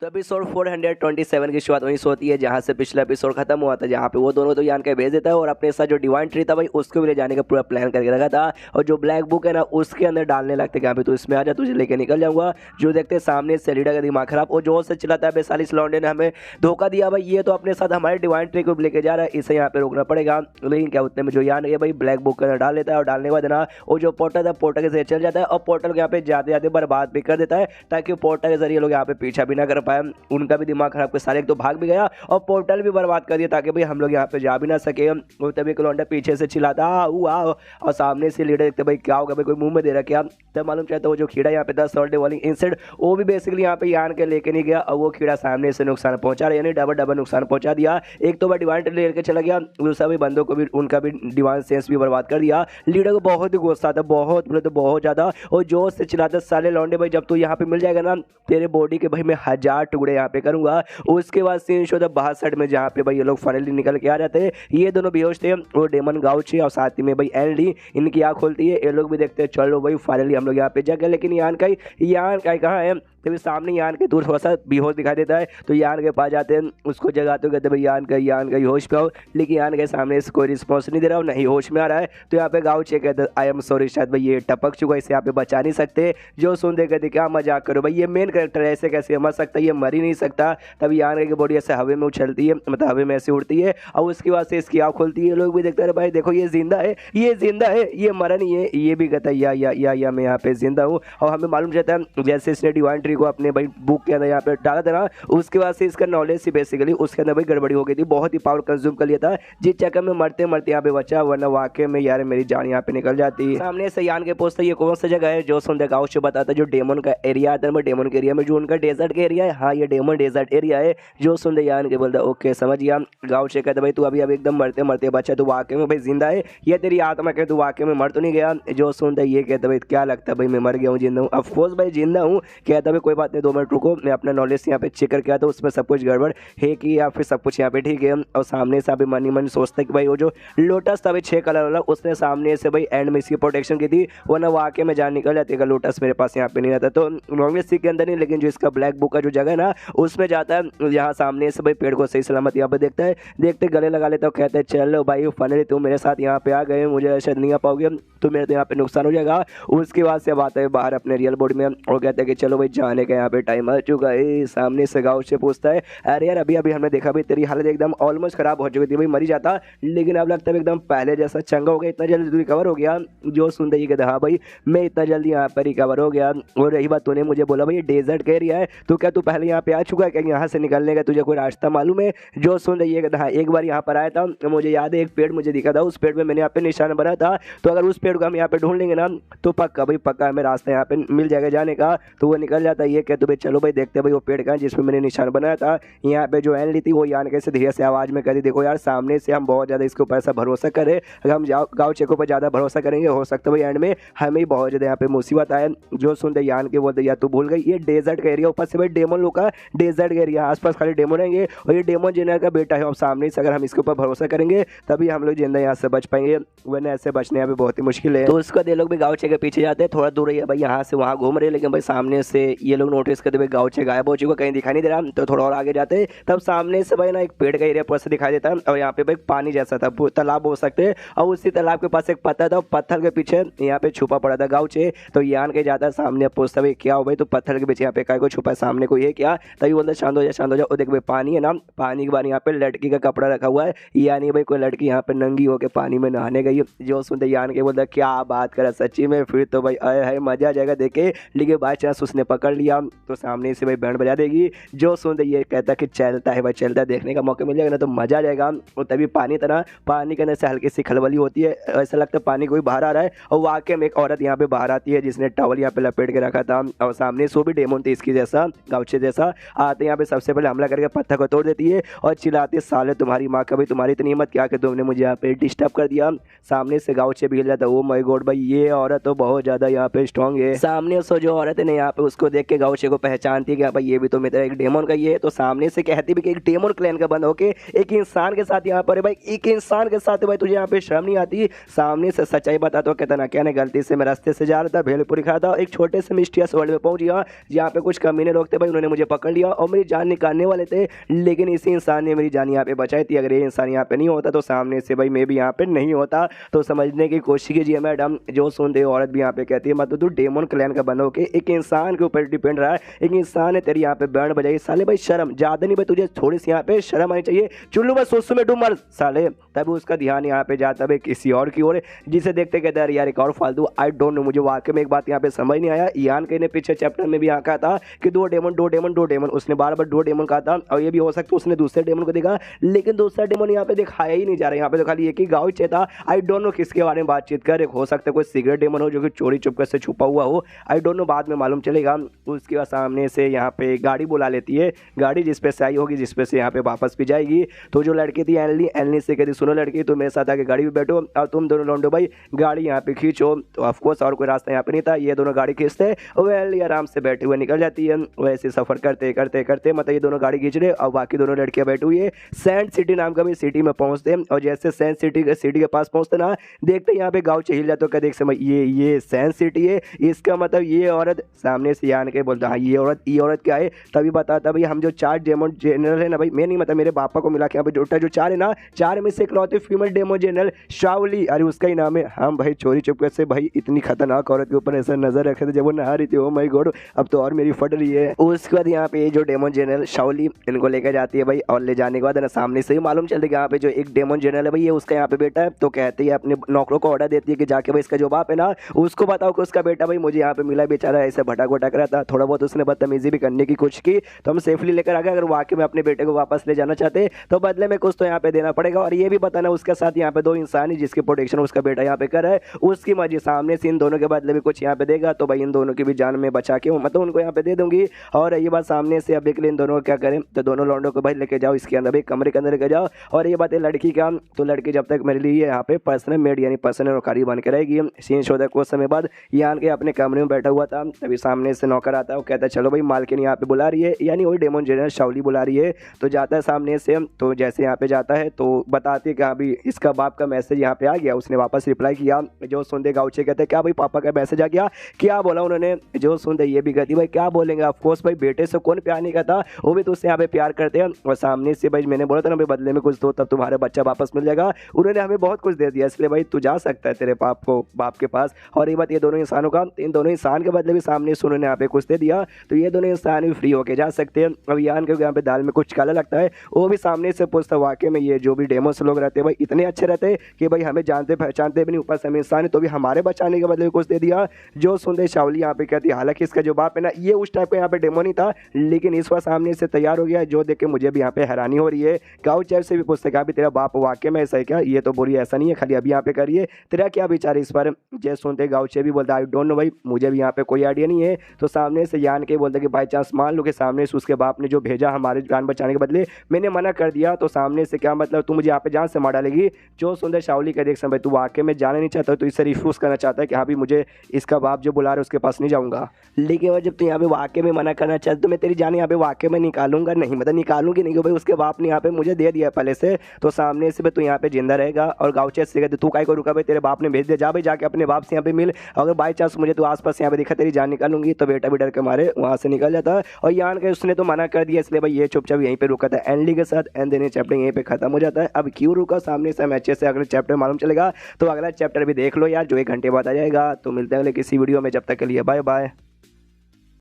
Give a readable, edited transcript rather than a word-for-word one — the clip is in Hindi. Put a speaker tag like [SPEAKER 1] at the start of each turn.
[SPEAKER 1] तो एपिसोड 427 की शुरुआत वहीं से होती है जहां से पिछला एपिसोड खत्म हुआ था, जहां पे वो दोनों तो यान के भेज देता है और अपने साथ जो डिवाइन ट्री था भाई उसको भी ले जाने का पूरा प्लान करके रखा था। और जो ब्लैक बुक है ना उसके अंदर डालने लगते कि तो इसमें आ जा, तुझे लेके निकल जाऊंगा। जो देखते हैं सामने सेलिडा का दिमाग खराब और जोर से चिल्लाता है बेसालिस लौंडे ने हमें धोखा दिया भाई, ये तो अपने साथ हमारे डिवाइन ट्री को भी लेके जा रहा है, इसे यहाँ पे रोकना पड़ेगा। लेकिन क्या उतने में जो यान है भाई ब्लैक बुक के अंदर डाल लेता है और डालने के बाद ना वो जो पोर्टल था पोर्टल के जरिए चल जाता है और पोर्टल को यहाँ पे जाते जाते बर्बाद भी कर देता है ताकि पोर्टल के जरिए लोग यहाँ पे पीछा भी ना कर पाए। उनका भी दिमाग खराब के सारे एक तो भाग भी गया और पोर्टल भी बर्बाद कर दिया ताकि भाई हम लोग यहाँ पे जा भी ना सके। वो तभी एक लौंडा पीछे से चिल्लाता आ और सामने से लीडर देखते भाई क्या होगा भाई, कोई मुंह में दे रहा क्या। तब मालूम चाहता वो जो कीड़ा यहाँ पे था सॉल्ट वाली इंसेक्ट वो भी बेसिकली यहाँ पे यान के लेके नहीं गया और वो कीड़ा सामने से नुकसान पहुंचा रहा, यानी डबल डबल नुकसान पहुंचा दिया। एक तो भाई डिवाइन लेके चला गया, दूसरा भी बंदों को भी उनका भी डिवाइन सेंस भी बर्बाद कर दिया। लीडर को बहुत ही गुस्सा था, बहुत बोले तो बहुत ज्यादा, और जोर से चिल्लाता साले लौंडे भाई जब तू यहाँ पे मिल जाएगा ना तेरे बॉडी के भाई मैं 1000 टुकड़े यहाँ पे करूंगा। उसके बाद सीन शो था बाहर साइड में जहाँ पे भाई ये लोग फाइनली निकल के आ जाते हैं। ये दोनों बेहोश थे, वो डेमन गाउची और साथ ही में भाई एनडी, इनकी आँख खोलती है, ये लोग भी देखते हैं चलो भाई फाइनली हम लोग यहाँ पे जगह। लेकिन यान का कहाँ है, तभी सामने यान के दूर थोड़ा सा बेहोश दिखाई देता है तो यान के पास जाते हैं, उसको जगाते कहते भाई यान का होश पे आओ। लेकिन यान के सामने से कोई रिस्पॉन्स नहीं दे रहा, नहीं होश में आ रहा है। तो यहाँ पे गाँव चेक कहते आई एम सॉरी, शायद भाई ये टपक चुका है, इसे यहाँ पे बचा नहीं सकते। जो सुनते कहते क्या मजाक करो भाई, ये मेन कैरेक्टर है, ऐसे कैसे मर सकता है, ये मर ही नहीं सकता। तभी यान की बॉडी ऐसे हवे में उछलती है, मतलब हवे में ऐसे उड़ती है और उसके बाद से इसकी आँख खुलती है। लोग भी देखते हैं भाई देखो ये जिंदा है, ये जिंदा है, ये मरा नहीं है। ये भी कहता है या मैं यहाँ पे जिंदा हूँ। और हमें मालूम चलता है जैसे इसने डिवाइन ट्री को अपने भाई बुक के अंदर यहाँ पे डाला था ना, उसके बाद से इसका नॉलेज से बेसिकली उसके अंदर भाई गड़बड़ी हो गई थी, बहुत ही पावर कंज्यूम कर लिया था, जिस चक्कर में मरते मरते यहाँ पे बचा, वरना वाकई में यार मेरी जान यहाँ पे निकल जाती। सामने से यान के पूछता है ये कौन सा जगह है, जो सुन देखा उससे बताता है जो डेमन का एरिया आता है, डेमन के एरिया में जो उनका डेजर्ट का एरिया है, हाँ ये डेमन डेजर्ट एरिया है। जो सुन यान के बोलता है ओके समझ गया। गाँव से कहता भाई तू अभी एकदम मरते मरते बचा, तू वाकई में भाई जिंदा है, ये तेरी आत्मा कहे तू वाकई में मर तो नहीं गया। जो सुनता है ये कहता भाई क्या लगता है भाई मैं मर गया हूँ जिंदा हूँ, ऑफकोर्स भाई जिंदा हूँ। कहता भाई कोई बात नहीं 2 मिनट रुको, मैं अपना नॉलेज यहाँ पे चेक करके आता हूँ उसमें सब कुछ गड़बड़ है कि या फिर सब कुछ यहाँ पे ठीक है। और सामने से अभी मन सोचता है कि भाई वो जो लोटस था भाई 6 कलर वाला, उसने सामने से भाई एंड में इसकी प्रोटेक्शन की थी, वरना वाकई में जान निकल जाती है। लोटस मेरे पास यहाँ पे नहीं रहता तो नॉर्मल सी के अंदर नहीं, लेकिन जो इसका ब्लैक बुक का जो जगह है ना उसमें जाता है, यहाँ सामने से भाई पेड़ को सही सलामत यहाँ पे देखता है, देखते गले लगा लेता है, कहते हैं चलो भाई फाइनली तुम मेरे साथ यहाँ पे आ गए, मुझे शायद नहीं आ पाओगे तो मेरे तो यहाँ पे नुकसान हो जाएगा। उसके बाद से अब आता है बाहर अपने रियल बॉडी में और कहते हैं कि चलो भाई जाने का यहाँ पे टाइम आ चुका है। सामने से गाँव से पूछता है अरे यार अभी हमने देखा भाई तेरी हालत एकदम ऑलमोस्ट खराब हो चुकी थी भाई, मरी जाता, लेकिन अब लगता है एकदम पहले जैसा चंगा हो गया, इतना जल्दी रिकवर हो गया। जो सुनते ही कहते हाँ भाई मैं इतना जल्दी यहाँ पर रिकवर हो गया। और रही बात तूने मुझे बोला भाई ये डेजर्ट का एरिया है, तो क्या तू पहले यहाँ पे आ चुका है, क्या यहाँ से निकलने का तुझे कोई रास्ता मालूम है। जो सुन रही है हाँ एक बार यहाँ पर आया था, मुझे याद है एक पेड़ मुझे दिखा था, उस पेड़ में मैंने यहाँ पे निशान बनाया था, तो अगर उस पेड़ को हम यहाँ पे ढूंढ लेंगे ना तो पक्का भाई पक्का हमें रास्ता यहाँ पे मिल जाएगा जाने का। तो वो निकल जाता है, ये कहते भाई चलो भाई देखते भाई वो पेड़ का जिसमें मैंने निशान बनाया था। यहाँ पे जो एन ली थी वो यान कैसे धीरे से आवाज़ में कहती देखो यार सामने से हम बहुत ज़्यादा इसके ऊपर ऐसा भरोसा करें, अगर हम गाँव चेकों पर ज़्यादा भरोसा करेंगे हो सकता है भाई एंड में हमें बहुत ज़्यादा यहाँ पे मुसीबत आए। जो सुनते यान के बोलते यार तू भूल गई ये डेजर्ट का एरिया, ऊपर से भाई डेमन लोग का डेजर्ट का एरिया, आसपास खाली डेमन रहेंगे और ये डेमन जेनर का बेटा है। अब सामने से अगर हम इसके ऊपर भरोसा करेंगे तभी हम लोग जिंदा यहाँ से बच पाएंगे, वरना ऐसे बचने यहाँ पे बहुत ही मुश्किल है। तो उसका दे लोग भी गाँव के पीछे जाते हैं, थोड़ा दूर है भाई यहाँ से वहाँ घूम रहे, लेकिन भाई सामने से ये लोग नोटिस करते भाई गाँव गायब हो चुका, कहीं दिखाई नहीं दे रहा। तो थोड़ा और आगे जाते तब सामने से भाई ना एक पेड़ का एरिया पर से दिखाई देता है और यहाँ पे भाई पानी जैसा था, तालाब हो सकते हैं, और उसी तालाब के पास एक पत्थर था, पत्थर के पीछे यहाँ पे छुपा पड़ा था गाँव। तो यान के जाता है सामने पूछता भाई क्या हो भाई, तो पत्थर के पीछे यहाँ पे काय को छुपा है सामने को ये क्या, तभी बोलता शांत हो जाओ। देख भाई पानी है ना, पानी के बाद यहाँ पे लड़की का कपड़ा रखा हुआ है, यानी भाई कोई लड़की यहाँ पे नंगी होकर पानी में नहाने गई। जो सुनते यान के बोलता क्या बात करा सच्ची में, फिर तो भाई आए है मजा आ जाएगा देखे, लेकिन बाई चांस उसने पकड़ लिया तो सामने से भाई बैंड बजा देगी। जो सुनते ये कहता कि चलता है भाई चलता है, देखने का मौका मिल जाएगा ना तो मजा आ जाएगा। और तभी पानी तरह पानी के अंदर से हल्की सी खलबली होती है, ऐसा लगता है पानी कोई बाहर आ रहा है, और वाकई में एक औरत यहाँ पे बाहर आती है जिसने टॉवल यहाँ पे लपेट के रखा था, और सामने सो भी डेमन थी इसकी जैसा गाउचे जैसा। आते यहाँ पे सबसे पहले हमला करके पत्थर को तोड़ देती है और चिल्लाती है साले तुम्हारी माँ का भाई तुम्हारी इतनी हिम्मत क्या कि तुमने मुझे यहाँ पे डिस्टर्ब कर दिया। सामने से गाउचे भी हिल जाता है, ओ माय गॉड भाई ये औरत तो बहुत ज्यादा यहाँ पे स्ट्रॉन्ग है। सामने से जो औरत है ना यहाँ पे उसको देख के गाउचे को पहचानती है कि हाँ भाई ये भी तो मेरा एक डेमन का ये है, तो सामने से कहती भी कि एक डेमन क्लैन का बंद होके एक इंसान के साथ यहाँ पर है भाई, एक इंसान के साथ है भाई, तुझे यहाँ पे शर्म नहीं आती? सामने से सच्चाई बता तो कहता ना क्या ना, गलती से मैं रास्ते से जा रहा था, भेलपुरी खा था, एक छोटे से मिस्टीरियस वर्ल्ड में पहुंच गया जहाँ पे कुछ कमीने लोग थे भाई, उन्होंने मुझे पकड़ लिया और मेरी जान निकालने वाले थे, लेकिन इसी इंसान ने मेरी जान यहाँ पे बचाई थी। अगर ये इंसान यहाँ पे नहीं होता तो सामने से भाई मैं भी यहाँ पे नहीं होता। तो समझने की कोशिश कीजिए मैडम। जो सुनते औरत भी यहाँ पे कहती है मतलब तू डेमन क्लैन का बनो के एक इंसान के ऊपर डिपेंड रहा है, एक इंसान है तेरी यहाँ पे बैंड बजाई। साले भाई शर्म ज्यादा नहीं भाई, तुझे थोड़ी सी यहाँ पे शर्म आनी चाहिए। चुल्लू बस सोसू में डूब मर साले। तभी उसका ध्यान यहाँ पे जाता है किसी और की ओर, जिसे देखते कहते हैं यार एक और फालतू। आई डोंट नो, मुझे वाकई में एक बात यहाँ पे समझ नहीं आया। यान के ने पीछे चैप्टर में भी यहाँ कहा था कि दो डेमन दो डेमन दो डेमन, उसने बार बार दो डेमन कहा था, और ये भी हो सकता है उसने दूसरे डेमन को देखा, लेकिन दूसरा डेमन यहाँ पे दिखाया ही नहीं जा रहा। यहाँ पे तो खाली एक ही गाँव था। आई डोंट नो किसके बारे में बातचीत कर, हो सकता है कोई सिगरेट डेमन हो जो कि चोरी चुपके से छुपा हुआ हो। आई डोंट नो, बाद में मालूम चलेगा। उसके बाद सामने से यहाँ पे गाड़ी बुला लेती है, गाड़ी जिसपे से आई होगी, जिसपे से यहाँ पे वापस भी जाएगी। तो जो लड़की थी एलनी से कहती सुनो लड़की तुम मेरे साथ आके गाड़ी में बैठो और तुम दोनों लौंडो भाई गाड़ी यहाँ पे खींचो। तो ऑफकोर्स और कोई रास्ता यहाँ पे नहीं था, ये दोनों गाड़ी खींचते और एलनी आराम से बैठे हुए निकल जाती है। वैसे सफर करते करते करते मतलब ये दोनों गाड़ी खींच रहे और बाकी दोनों लड़कियां बैठी हुई है। सैंड सिटी नाम का भी सिटी में पहुंचते हैं, और जैसे सैंड सिटी के पास पहुंचते ना, देखते यहाँ पे गाँव चहिल जाते क्या देख समझ ये सैंड सिटी है, इसका मतलब ये औरत। सामने से आन के बोलता हाँ ये औरत क्या है। तभी बताता भाई हम जो 4 डेमन जनरल है ना भाई, मैं नहीं मतलब मेरे पापा को मिला के यहाँ पे टोटल जो 4 है ना, 4 में से इकलौते फीमेल डेमन जनरल शाओली, अरे उसका ही नाम है। हम भाई चोरी चुपके से भाई इतनी खतरनाक औरत के ऊपर ऐसा नजर रखे थे जब वो नहा रही थी। ओ माय गॉड, अब तो और मेरी फट रही है। उसके बाद यहाँ पे जो डेमन जनरल शाओली इनको लेकर जाती है भाई, और ले जाने के बाद ना सामने से ही मालूम चलता है यहाँ पे जो एक डेमन जनरल है भाई ये उसका यहाँ पे बेटा है। तो कहती है अपने नौकरों को ऑर्डर देती है कि जाके भाई इसका जो बाप है ना उसको बताओ कि उसका बेटा भाई मुझे यहाँ पे मिला, बेचारा ऐसे भटक भटक रहा था, थोड़ा बहुत उसने बदतमीजी भी करने की कोशिश की, तो हम सेफली लेकर आ गए। अगर वाकई में अपने बेटे को वापस ले जाना चाहते तो बदले में कुछ तो यहाँ पे देना पड़ेगा। और ये भी बताना उसके साथ यहाँ पे 2 इंसान है जिसकी प्रोटेक्शन उसका बेटा यहाँ पे कर रहा है, उसकी मर्जी। सामने से इन दोनों के बदले में कुछ यहाँ पे देगा तो भाई इन दोनों की भी जान में बचा के मतलब उनको यहाँ पे दे दूंगी। और ये बात सामने से अब एक इन दोनों को क्या करें, तो दोनों लौंडों को भाई लेके जाओ इसके अंदर, भाई कमरे के अंदर लेके जाओ। और ये बात है लड़की का, तो लड़की जब तक मेरे लिए यहाँ पे पर्सनल मेड यानी पर्सनल नौकरी बन के रहेगी। सीन शो था कुछ समय बाद यान के अपने कमरे में बैठा हुआ था, तभी सामने से नौकर आता है, वो कहता है चलो भाई मालकिन यहाँ पे बुला रही है, यानी वही डेमन जनरल शाओली बुला रही है। तो जाता है सामने से, तो जैसे यहाँ पे जाता है तो बताती है कि अभी इसका बाप का मैसेज यहाँ पे आ गया। उसने वापस रिप्लाई किया। जो सुनते गाउचे कहते हैं क्या भाई पापा का मैसेज आ गया, क्या बोला उन्होंने। जो सुनते ये भी कहती भाई क्या बोलेंगे, ऑफकोर्स भाई बेटे से कौन प्यार नहीं करता, वो भी तो उससे यहाँ पे प्यार करते हैं। और सामने से भाई मैंने बोला था ना भाई बदले में कुछ दो तब तुम्हारा बच्चा वापस मिल जाएगा, उन्होंने हमें बहुत कुछ दे दिया, इसलिए भाई तू जा सकता है तेरे बाप के पास। और ये बात ये दोनों इंसानों का, इन दोनों इंसान के बदले भी सामने से उन्होंने यहाँ पे कुछ दे दिया, तो ये दोनों इंसान भी फ्री होके जा सकते हैं। अब यान के यहाँ पे दाल में कुछ काला लगता है, वो भी सामने से पूछता वाकई में ये जो भी डेमोस लोग रहते हैं भाई इतने अच्छे रहते हैं कि भाई हमें जानते पहचानते भी नहीं, ऊपर से हम इंसान है तो भी हमारे बचाने के बदले में कुछ दे दिया। जो सुनते शाओली यहाँ पे कहती है हालांकि इसका जो बाप है ना ये उस टाइप का यहाँ पे डेमो नहीं था, लेकिन इस बार सामने से तैयार हो गया, जो देख के मुझे भी यहाँ पे हैरानी हो रही है। गाँव चैप से भी पूछते क्या भी तेरा बाप वाकई में ऐसा है क्या, ये तो बोली ऐसा नहीं है खाली अभी यहाँ पे करिए, तेरा क्या विचार इस पर। जय सुनते गाँव चैप भी बोलता आई डोंट नो भाई मुझे भी यहाँ पे कोई आइडिया नहीं है। तो सामने से यान के बोलते कि बाई चांस मान लो कि सामने से उसके बाप ने जो भेजा हमारे जान बचाने के बदले मैंने मना कर दिया, तो सामने से क्या मतलब तू मुझे यहाँ पे जान से मार डालेगी। जो सुंदर शाओली का देख भाई तू वाकई में जाना नहीं चाहता, तो इससे रिफ्यूज़ करना चाहता है कि हाँ भी मुझे इसका बाप जो बुला रहा है उसके पास नहीं जाऊँगा, लेकिन जब तू यहाँ पे वाकई में मना करना चाहता तो मैं तेरी जान यहाँ पे वाकई में निकालूंगा नहीं, मतलब निकालूंगी नहीं, भाई उसके बाप ने यहाँ पे मुझे दे दिया पहले से। तो सामने से तू यहाँ पे जिंदा रहेगा। और गाँव से कहते तू काय को रुका भाई, तेरे बाप ने भेज दिया, जा भाई जाके अपने बाप से यहाँ पे मिल, अगर बाई चांस मुझे तू आसपास यहाँ पे दिखा तेरी जान निकालूंगी। तो बेटा भी डर के मारे वहाँ से निकल जाता है। और यान के उसने तो मना कर दिया, इसलिए भाई ये चुपचाप यहीं पे रुका था एंडी के साथ, एंड देन चैप्टर यहीं पे खत्म हो जाता है। अब क्यों रुका सामने से अच्छे से अगले चैप्टर मालूम चलेगा, तो अगला चैप्टर भी देख लो यार जो 1 घंटे बाद आ जाएगा। तो मिलते हैं अगले किसी वीडियो में, जब तक के लिए बाय बाय।